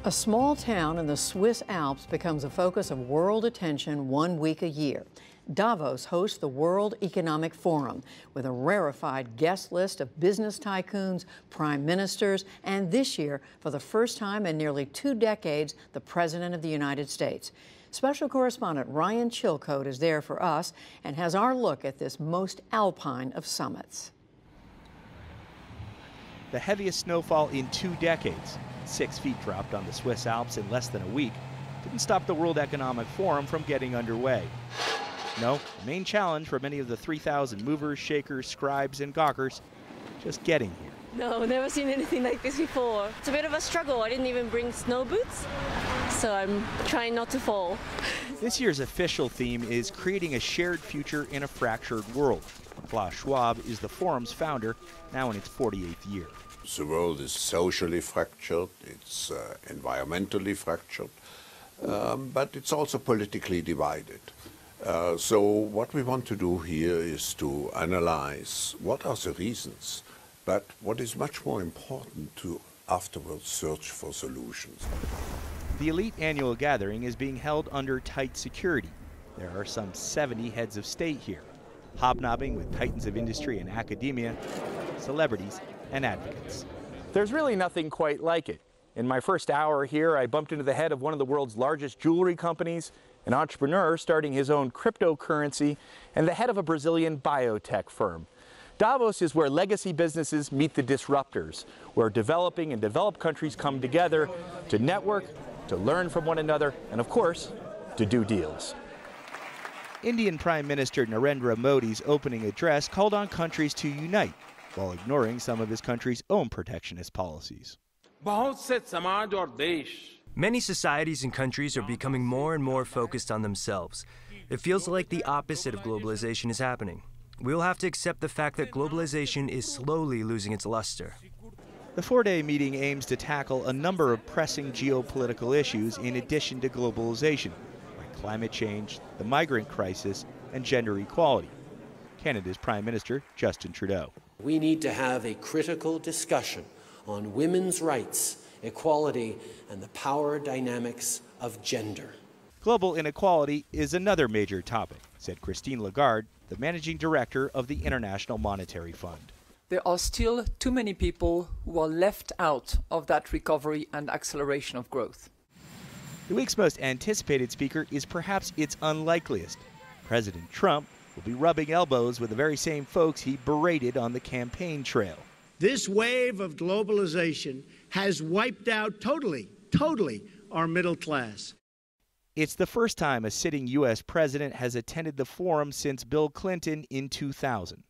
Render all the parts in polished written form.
A small town in the Swiss Alps becomes a focus of world attention 1 week a year. Davos hosts the World Economic Forum with a rarefied guest list of business tycoons, prime ministers, and this year, for the first time in nearly 2 decades, the President of the United States. Special correspondent Ryan Chilcote is there for us and has our look at this most alpine of summits. The heaviest snowfall in 2 decades, 6 feet dropped on the Swiss Alps in less than a week, didn't stop the World Economic Forum from getting underway. No, the main challenge for many of the 3,000 movers, shakers, scribes, and gawkers, just getting here. No, never seen anything like this before. It's a bit of a struggle. I didn't even bring snow boots, so I'm trying not to fall. This year's official theme is creating a shared future in a fractured world. Klaus Schwab is the forum's founder, now in its 48th year. The world is socially fractured, it's environmentally fractured, but it's also politically divided. So what we want to do here is to analyze what are the reasons, but what is much more important to afterwards search for solutions. The elite annual gathering is being held under tight security. There are some 70 heads of state here, hobnobbing with titans of industry and academia, celebrities, and advocates. There's really nothing quite like it. In my first hour here, I bumped into the head of one of the world's largest jewelry companies, an entrepreneur starting his own cryptocurrency, and the head of a Brazilian biotech firm. Davos is where legacy businesses meet the disruptors, where developing and developed countries come together to network, to learn from one another, and of course, to do deals. Indian Prime Minister Narendra Modi's opening address called on countries to unite, while ignoring some of his country's own protectionist policies. Many societies and countries are becoming more and more focused on themselves. It feels like the opposite of globalization is happening. We will have to accept the fact that globalization is slowly losing its luster. The 4-day meeting aims to tackle a number of pressing geopolitical issues in addition to globalization, like climate change, the migrant crisis, and gender equality. Canada's Prime Minister, Justin Trudeau. We need to have a critical discussion on women's rights, equality, and the power dynamics of gender. Global inequality is another major topic, said Christine Lagarde, the managing director of the International Monetary Fund. There are still too many people who are left out of that recovery and acceleration of growth. The week's most anticipated speaker is perhaps its unlikeliest. President Trump will be rubbing elbows with the very same folks he berated on the campaign trail. This wave of globalization has wiped out totally our middle class. It's the first time a sitting U.S. president has attended the forum since Bill Clinton in 2000.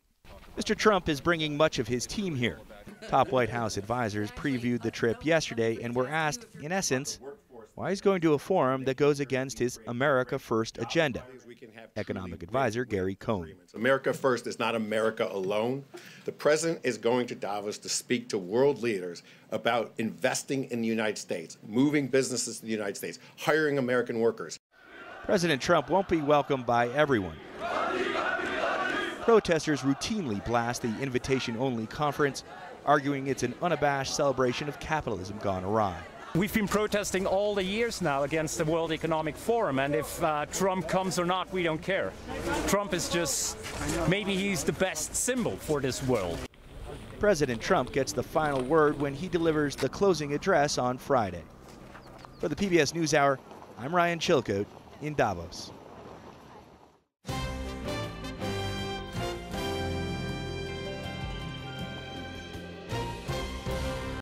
Mr. Trump is bringing much of his team here. Top White House advisors previewed the trip yesterday and were asked, in essence, why he's going to a forum that goes against his America First agenda. Economic advisor Gary Cohn. America First is not America alone. The president is going to Davos to speak to world leaders about investing in the United States, moving businesses to the United States, hiring American workers. President Trump won't be welcomed by everyone. Protesters routinely blast the invitation-only conference, arguing it's an unabashed celebration of capitalism gone awry. We've been protesting all the years now against the World Economic Forum, and if Trump comes or not, we don't care. Trump is just, maybe he's the best symbol for this world. President Trump gets the final word when he delivers the closing address on Friday. For the PBS NewsHour, I'm Ryan Chilcote in Davos.